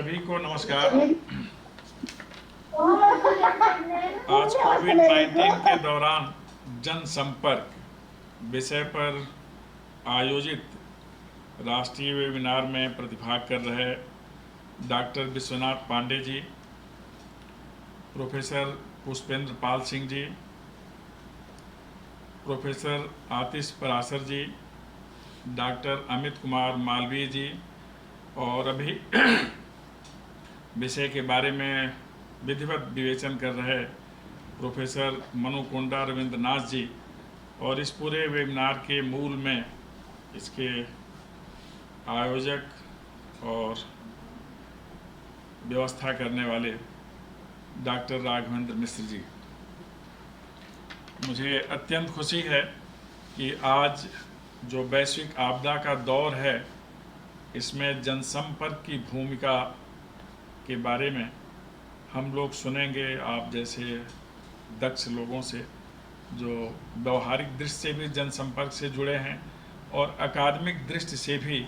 सभी को नमस्कार। आज कोविड-19 के दौरान जनसंपर्क विषय पर आयोजित राष्ट्रीय वेबिनार में प्रतिभाग कर रहे doctor Vishwanath Pandey ji, professor Pushpendra Pal Singh ji, professor आतिश पराशर जी, डॉक्टर अमित कुमार मालवीय जी और अभी विषय के बारे में विधिवत विवेचन कर रहे प्रोफेसर मनुकुंडा रविंद्रनाथ जी और इस पूरे वेबिनार के मूल में इसके आयोजक और व्यवस्था करने वाले डॉक्टर राघवेंद्र मिश्र जी। मुझे अत्यंत खुशी है कि आज जो वैश्विक आपदा का दौर है, इसमें जनसंपर्क की भूमिका के बारे में हम लोग सुनेंगे आप जैसे दक्ष लोगों से, जो व्यवहारिक दृष्टि से भी जनसंपर्क से जुड़े हैं और अकादमिक दृष्टि से भी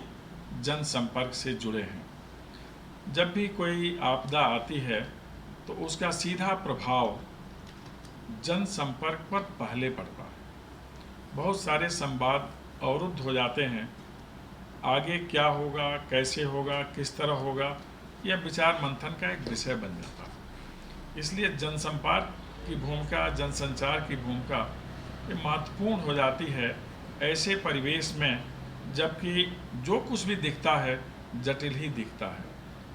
जनसंपर्क से जुड़े हैं। जब भी कोई आपदा आती है तो उसका सीधा प्रभाव जनसंपर्क पर पहले पड़ता है। बहुत सारे संवाद अवरुद्ध हो जाते हैं। आगे क्या होगा, कैसे होगा, किस तरह होगा, यह विचार मंथन का एक विषय बन जाता है। इसलिए जनसंपर्क की भूमिका, जनसंचार की भूमिका ये महत्वपूर्ण हो जाती है ऐसे परिवेश में जबकि जो कुछ भी दिखता है जटिल ही दिखता है,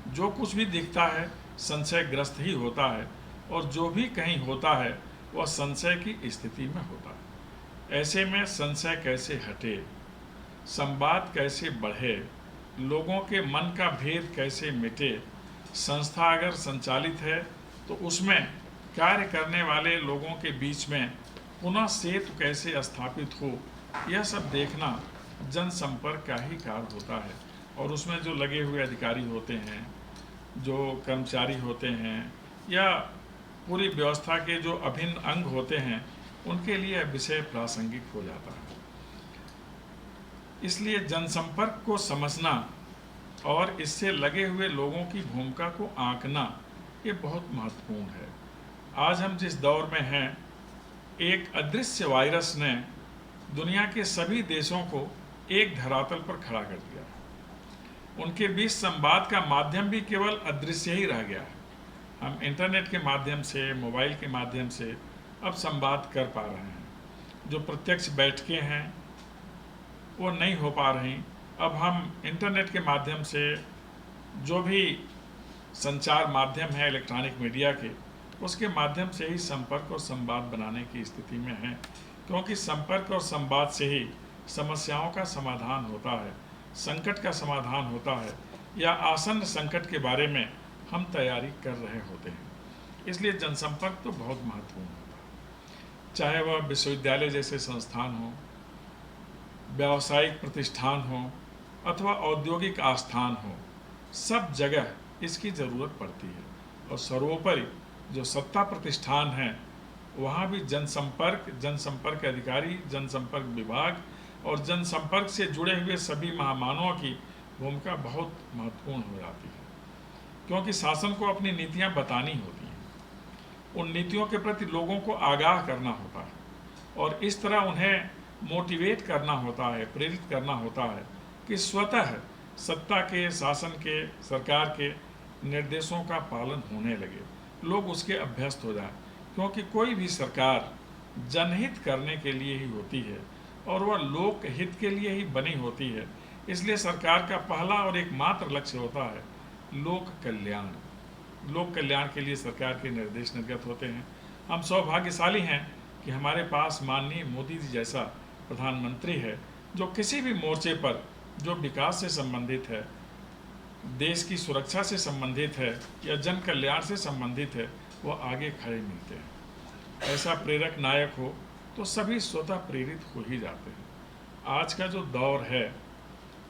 जो कुछ भी दिखता है संशयग्रस्त ही होता है और जो भी कहीं होता है वह संशय की स्थिति में होता है। ऐसे में संशय कैसे हटे, संवाद कैसे बढ़े, लोगों के मन का भेद कैसे मिटे, संस्था अगर संचालित है तो उसमें कार्य करने वाले लोगों के बीच में पुनः सेतु कैसे स्थापित हो, यह सब देखना जनसंपर्क का ही कार्य होता है। और उसमें जो लगे हुए अधिकारी होते हैं, जो कर्मचारी होते हैं या पूरी व्यवस्था के जो अभिन्न अंग होते हैं, उनके लिए विषय प्रासंगिक हो जाता है। इसलिए जनसंपर्क को समझना और इससे लगे हुए लोगों की भूमिका को आंकना ये बहुत महत्वपूर्ण है। आज हम जिस दौर में हैं, एक अदृश्य वायरस ने दुनिया के सभी देशों को एक धरातल पर खड़ा कर दिया। उनके बीच संवाद का माध्यम भी केवल अदृश्य ही रह गया है। हम इंटरनेट के माध्यम से, मोबाइल के माध्यम से अब संवाद कर पा रहे हैं। जो प्रत्यक्ष बैठकें हैं वो नहीं हो पा रही। अब हम इंटरनेट के माध्यम से जो भी संचार माध्यम है इलेक्ट्रॉनिक मीडिया के, उसके माध्यम से ही संपर्क और संवाद बनाने की स्थिति में हैं, क्योंकि संपर्क और संवाद से ही समस्याओं का समाधान होता है, संकट का समाधान होता है या आसन्न संकट के बारे में हम तैयारी कर रहे होते हैं। इसलिए जनसंपर्क तो बहुत महत्वपूर्ण होता है, चाहे वह विश्वविद्यालय जैसे संस्थान हो, व्यावसायिक प्रतिष्ठान हो अथवा औद्योगिक आस्थान हो, सब जगह इसकी ज़रूरत पड़ती है। और सर्वोपरि जो सत्ता प्रतिष्ठान हैं वहाँ भी जनसंपर्क अधिकारी, जनसंपर्क विभाग और जनसंपर्क से जुड़े हुए सभी महामानवों की भूमिका बहुत महत्वपूर्ण हो जाती है, क्योंकि शासन को अपनी नीतियाँ बतानी होती हैं। उन नीतियों के प्रति लोगों को आगाह करना होता है और इस तरह उन्हें मोटिवेट करना होता है, प्रेरित करना होता है कि स्वतः सत्ता के, शासन के, सरकार के निर्देशों का पालन होने लगे, लोग उसके अभ्यस्त हो जाएं। क्योंकि कोई भी सरकार जनहित करने के लिए ही होती है और वह लोक हित के लिए ही बनी होती है। इसलिए सरकार का पहला और एकमात्र लक्ष्य होता है लोक कल्याण। लोक कल्याण के लिए सरकार के निर्देश निर्गत होते हैं। हम सौभाग्यशाली हैं कि हमारे पास माननीय मोदी जी जैसा प्रधानमंत्री है, जो किसी भी मोर्चे पर जो विकास से संबंधित है, देश की सुरक्षा से संबंधित है या जन कल्याण से संबंधित है, वो आगे खड़े मिलते हैं। ऐसा प्रेरक नायक हो तो सभी स्वतः प्रेरित हो ही जाते हैं। आज का जो दौर है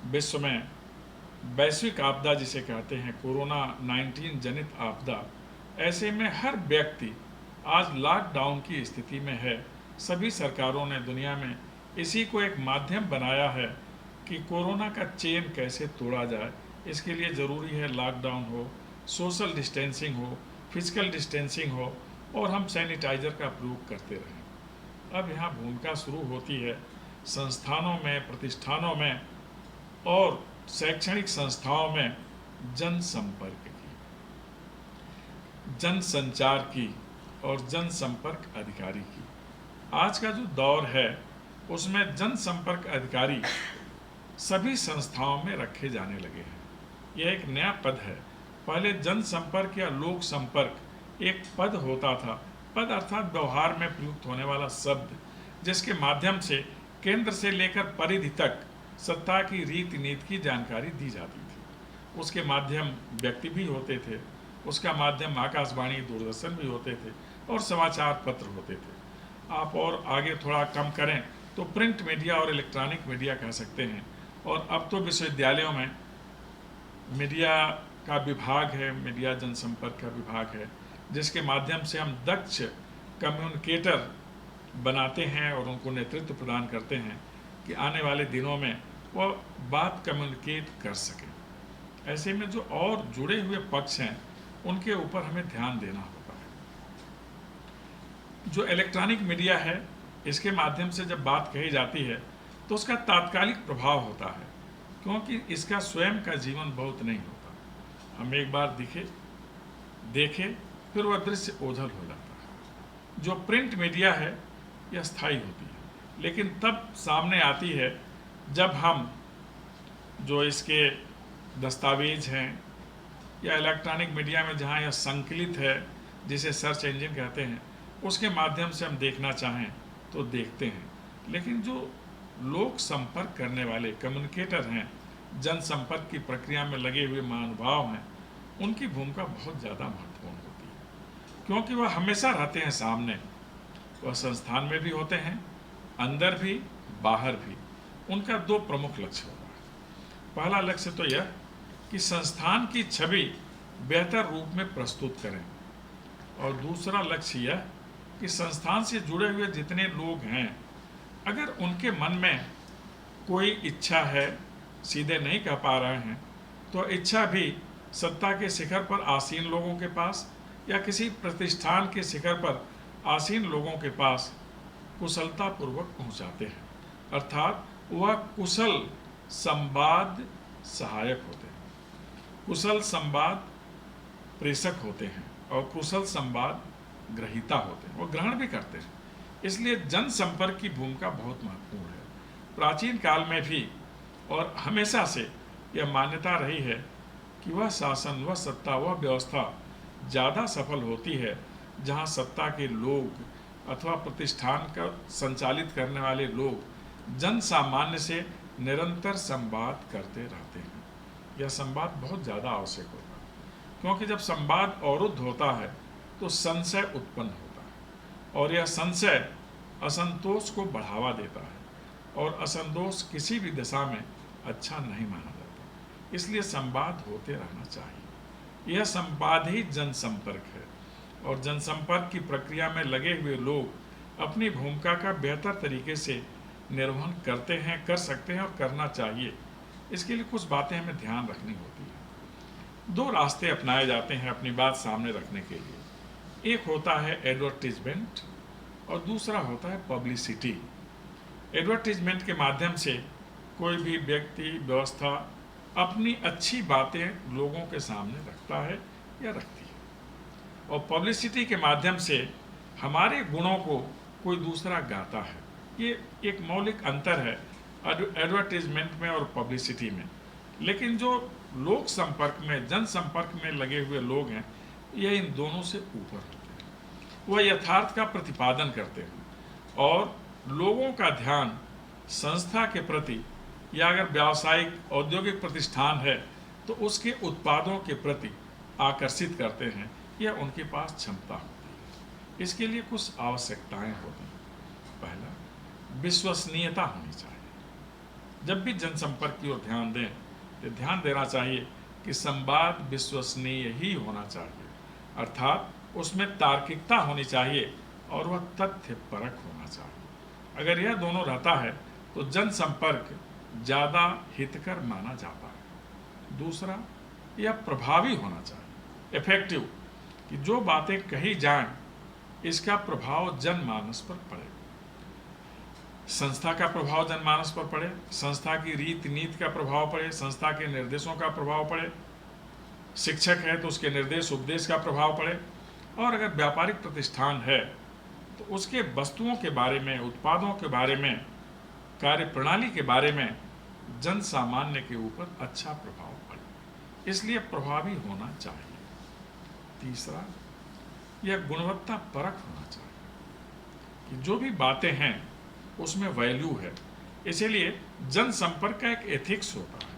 विश्व में, वैश्विक आपदा जिसे कहते हैं, कोरोना 19 जनित आपदा, ऐसे में हर व्यक्ति आज लॉकडाउन की स्थिति में है। सभी सरकारों ने दुनिया में इसी को एक माध्यम बनाया है कि कोरोना का चेन कैसे तोड़ा जाए, इसके लिए ज़रूरी है लॉकडाउन हो, सोशल डिस्टेंसिंग हो, फिजिकल डिस्टेंसिंग हो और हम सैनिटाइज़र का प्रयोग करते रहें। अब यहाँ भूमिका शुरू होती है संस्थानों में, प्रतिष्ठानों में और शैक्षणिक संस्थाओं में जनसंपर्क की, जनसंचार की और जनसंपर्क अधिकारी की। आज का जो दौर है उसमें जनसंपर्क अधिकारी सभी संस्थाओं में रखे जाने लगे हैं। यह एक नया पद है। पहले जनसंपर्क या लोक संपर्क एक पद होता था। पद अर्थात व्यवहार में प्रयुक्त होने वाला शब्द, जिसके माध्यम से केंद्र से लेकर परिधि तक सत्ता की रीति नीति की जानकारी दी जाती थी। उसके माध्यम व्यक्ति भी होते थे, उसका माध्यम आकाशवाणी, दूरदर्शन भी होते थे और समाचार पत्र होते थे। आप और आगे थोड़ा कम करें तो प्रिंट मीडिया और इलेक्ट्रॉनिक मीडिया कह सकते हैं। और अब तो विश्वविद्यालयों में मीडिया का विभाग है, मीडिया जनसंपर्क का विभाग है, जिसके माध्यम से हम दक्ष कम्युनिकेटर बनाते हैं और उनको नेतृत्व प्रदान करते हैं कि आने वाले दिनों में वो बात कम्युनिकेट कर सकें। ऐसे में जो और जुड़े हुए पक्ष हैं उनके ऊपर हमें ध्यान देना होता है। जो इलेक्ट्रॉनिक मीडिया है, इसके माध्यम से जब बात कही जाती है तो उसका तात्कालिक प्रभाव होता है, क्योंकि इसका स्वयं का जीवन बहुत नहीं होता। हम एक बार देखे फिर वह दृश्य ओझल हो जाता है। जो प्रिंट मीडिया है यह स्थायी होती है, लेकिन तब सामने आती है जब हम जो इसके दस्तावेज हैं या इलेक्ट्रॉनिक मीडिया में जहाँ यह संकलित है, जिसे सर्च इंजन कहते हैं, उसके माध्यम से हम देखना चाहें तो देखते हैं। लेकिन जो लोक संपर्क करने वाले कम्युनिकेटर हैं, जनसंपर्क की प्रक्रिया में लगे हुए महानुभाव हैं, उनकी भूमिका बहुत ज़्यादा महत्वपूर्ण होती है, क्योंकि वह हमेशा रहते हैं सामने। वह संस्थान में भी होते हैं, अंदर भी बाहर भी। उनका दो प्रमुख लक्ष्य होता है। पहला लक्ष्य तो यह कि संस्थान की छवि बेहतर रूप में प्रस्तुत करें, और दूसरा लक्ष्य यह कि संस्थान से जुड़े हुए जितने लोग हैं, अगर उनके मन में कोई इच्छा है, सीधे नहीं कह पा रहे हैं, तो इच्छा भी सत्ता के शिखर पर आसीन लोगों के पास या किसी प्रतिष्ठान के शिखर पर आसीन लोगों के पास कुशलतापूर्वक पहुंचाते हैं। अर्थात वह कुशल संवाद सहायक होते हैं, कुशल संवाद प्रेषक होते हैं और कुशल संवाद ग्रहीता होते हैं, वो ग्रहण भी करते हैं। इसलिए जनसंपर्क की भूमिका बहुत महत्वपूर्ण है। प्राचीन काल में भी और हमेशा से यह मान्यता रही है कि वह शासन, वह सत्ता, वह व्यवस्था ज़्यादा सफल होती है जहाँ सत्ता के लोग अथवा प्रतिष्ठान का संचालित करने वाले लोग जन सामान्य से निरंतर संवाद करते रहते हैं। यह संवाद बहुत ज़्यादा आवश्यक होता है, क्योंकि जब संवाद अवरुद्ध होता है तो संशय उत्पन्न होता है, और यह संशय असंतोष को बढ़ावा देता है, और असंतोष किसी भी दिशा में अच्छा नहीं माना जाता। इसलिए संवाद होते रहना चाहिए। यह संवाद ही जनसंपर्क है, और जनसंपर्क की प्रक्रिया में लगे हुए लोग अपनी भूमिका का बेहतर तरीके से निर्वहन करते हैं, कर सकते हैं और करना चाहिए। इसके लिए कुछ बातें हमें ध्यान रखनी होती है। दो रास्ते अपनाए जाते हैं अपनी बात सामने रखने के लिए। एक होता है एडवर्टीजमेंट और दूसरा होता है पब्लिसिटी। एडवर्टीजमेंट के माध्यम से कोई भी व्यक्ति, व्यवस्था अपनी अच्छी बातें लोगों के सामने रखता है या रखती है, और पब्लिसिटी के माध्यम से हमारे गुणों को कोई दूसरा गाता है। ये एक मौलिक अंतर है एडवर्टीजमेंट में और पब्लिसिटी में। लेकिन जो लोक संपर्क में, जनसंपर्क में लगे हुए लोग हैं, ये इन दोनों से ऊपर होते हैं। वह यथार्थ का प्रतिपादन करते हैं और लोगों का ध्यान संस्था के प्रति, या अगर व्यावसायिक औद्योगिक प्रतिष्ठान है तो उसके उत्पादों के प्रति आकर्षित करते हैं। यह उनके पास क्षमता होती है। इसके लिए कुछ आवश्यकताएं होती हैं। पहला, विश्वसनीयता होनी चाहिए। जब भी जनसंपर्क की ओर ध्यान दें तो ध्यान देना चाहिए कि संवाद विश्वसनीय ही होना चाहिए, अर्थात उसमें तार्किकता होनी चाहिए और वह तथ्यपरक होना चाहिए। अगर यह दोनों रहता है तो जनसंपर्क ज़्यादा हितकर माना जाता है। दूसरा, यह प्रभावी होना चाहिए, इफेक्टिव, कि जो बातें कही जाएं इसका प्रभाव जनमानस पर पड़े, संस्था का प्रभाव जनमानस पर पड़े, संस्था की रीति नीति का प्रभाव पड़े, संस्था के निर्देशों का प्रभाव पड़े, शिक्षक है तो उसके निर्देश उपदेश का प्रभाव पड़े, और अगर व्यापारिक प्रतिष्ठान है तो उसके वस्तुओं के बारे में, उत्पादों के बारे में, कार्य प्रणाली के बारे में जन सामान्य के ऊपर अच्छा प्रभाव पड़े, इसलिए प्रभावी होना चाहिए। तीसरा, यह गुणवत्ता परख होना चाहिए कि जो भी बातें हैं उसमें वैल्यू है, इसीलिए जनसंपर्क का एक एथिक्स होता है,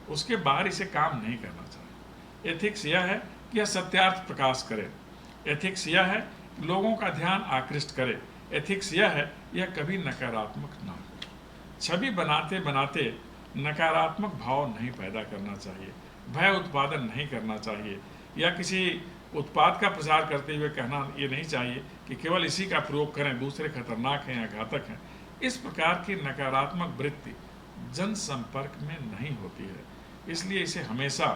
उसके बाहर इसे काम नहीं करना चाहिए। एथिक्स यह है कि यह सत्यार्थ प्रकाश करे, एथिक्स यह है लोगों का ध्यान आकृष्ट करे, एथिक्स यह है यह कभी नकारात्मक ना हो। छवि बनाते बनाते नकारात्मक भाव नहीं पैदा करना चाहिए, भय उत्पादन नहीं करना चाहिए, या किसी उत्पाद का प्रचार करते हुए कहना ये नहीं चाहिए कि केवल इसी का प्रयोग करें, दूसरे खतरनाक हैं या घातक हैं। इस प्रकार की नकारात्मक वृत्ति जनसंपर्क में नहीं होती है, इसलिए इसे हमेशा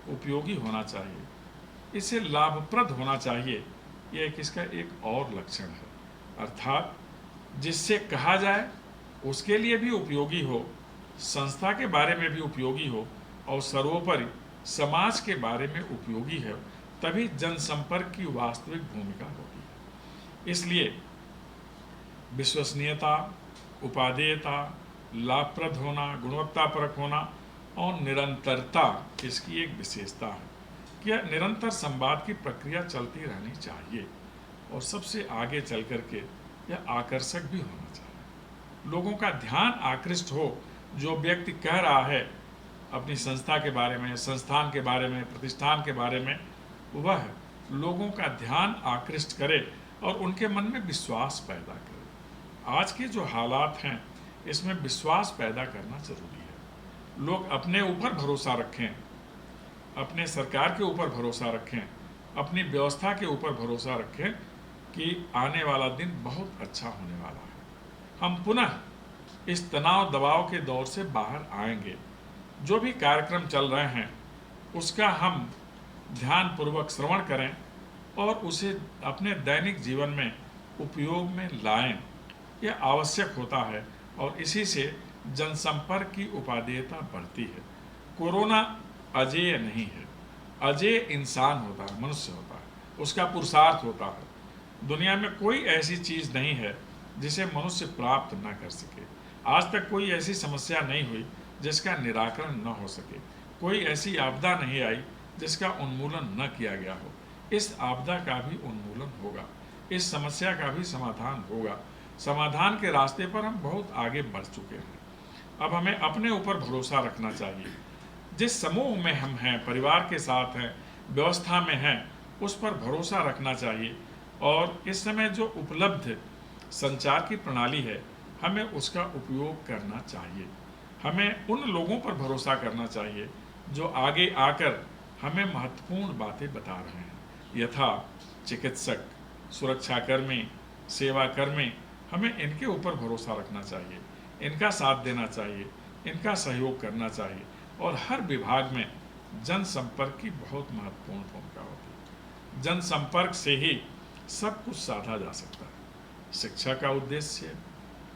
उपयोगी होना चाहिए, इसे लाभप्रद होना चाहिए। यह इसका एक और लक्षण है, अर्थात जिससे कहा जाए उसके लिए भी उपयोगी हो, संस्था के बारे में भी उपयोगी हो, और सर्वोपरि समाज के बारे में उपयोगी है, तभी जनसंपर्क की वास्तविक भूमिका होती है। इसलिए विश्वसनीयता, उपादेयता, लाभप्रद होना, गुणवत्तापरक होना और निरंतरता इसकी एक विशेषता है कि यह निरंतर संवाद की प्रक्रिया चलती रहनी चाहिए, और सबसे आगे चल करके यह आकर्षक भी होना चाहिए, लोगों का ध्यान आकृष्ट हो। जो व्यक्ति कह रहा है अपनी संस्था के बारे में, संस्थान के बारे में, प्रतिष्ठान के बारे में, वह लोगों का ध्यान आकृष्ट करे और उनके मन में विश्वास पैदा करे। आज के जो हालात हैं इसमें विश्वास पैदा करना जरूरी है। लोग अपने ऊपर भरोसा रखें, अपने सरकार के ऊपर भरोसा रखें, अपनी व्यवस्था के ऊपर भरोसा रखें कि आने वाला दिन बहुत अच्छा होने वाला है। हम पुनः इस तनाव दबाव के दौर से बाहर आएंगे। जो भी कार्यक्रम चल रहे हैं उसका हम ध्यानपूर्वक श्रवण करें और उसे अपने दैनिक जीवन में उपयोग में लाएं, यह आवश्यक होता है, और इसी से जनसंपर्क की उपादेयता बढ़ती है। कोरोना अजेय नहीं है, अजेय इंसान होता है, मनुष्य होता है, उसका पुरुषार्थ होता है। दुनिया में कोई ऐसी चीज़ नहीं है जिसे मनुष्य प्राप्त न कर सके। आज तक कोई ऐसी समस्या नहीं हुई जिसका निराकरण न हो सके, कोई ऐसी आपदा नहीं आई जिसका उन्मूलन न किया गया हो। इस आपदा का भी उन्मूलन होगा, इस समस्या का भी समाधान होगा। समाधान के रास्ते पर हम बहुत आगे बढ़ चुके हैं। अब हमें अपने ऊपर भरोसा रखना चाहिए। जिस समूह में हम हैं, परिवार के साथ हैं, व्यवस्था में हैं, उस पर भरोसा रखना चाहिए, और इस समय जो उपलब्ध संचार की प्रणाली है हमें उसका उपयोग करना चाहिए। हमें उन लोगों पर भरोसा करना चाहिए जो आगे आकर हमें महत्वपूर्ण बातें बता रहे हैं, यथा चिकित्सक, सुरक्षाकर्मी, सेवाकर्मी। हमें इनके ऊपर भरोसा रखना चाहिए, इनका साथ देना चाहिए, इनका सहयोग करना चाहिए, और हर विभाग में जनसंपर्क की बहुत महत्वपूर्ण भूमिका होती है। जनसंपर्क से ही सब कुछ साधा जा सकता है। शिक्षा का उद्देश्य,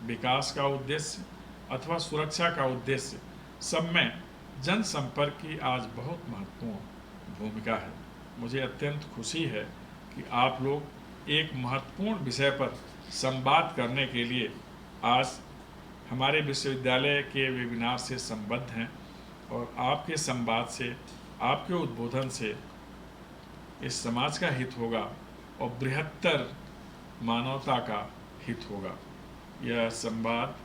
विकास का उद्देश्य अथवा सुरक्षा का उद्देश्य, सब में जनसंपर्क की आज बहुत महत्वपूर्ण भूमिका है। मुझे अत्यंत खुशी है कि आप लोग एक महत्वपूर्ण विषय पर संवाद करने के लिए आज हमारे विश्वविद्यालय के वेबिनार से संबद्ध हैं, और आपके संवाद से, आपके उद्बोधन से इस समाज का हित होगा और बृहत्तर मानवता का हित होगा। यह संवाद,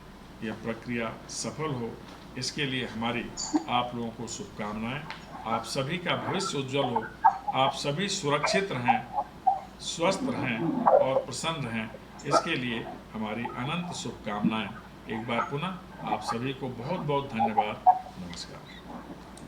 यह प्रक्रिया सफल हो, इसके लिए हमारी आप लोगों को शुभकामनाएं। आप सभी का भविष्य उज्जवल हो, आप सभी सुरक्षित रहें, स्वस्थ रहें और प्रसन्न रहें, इसके लिए हमारी अनंत शुभकामनाएं। एक बार पुनः आप सभी को बहुत बहुत धन्यवाद। नमस्कार।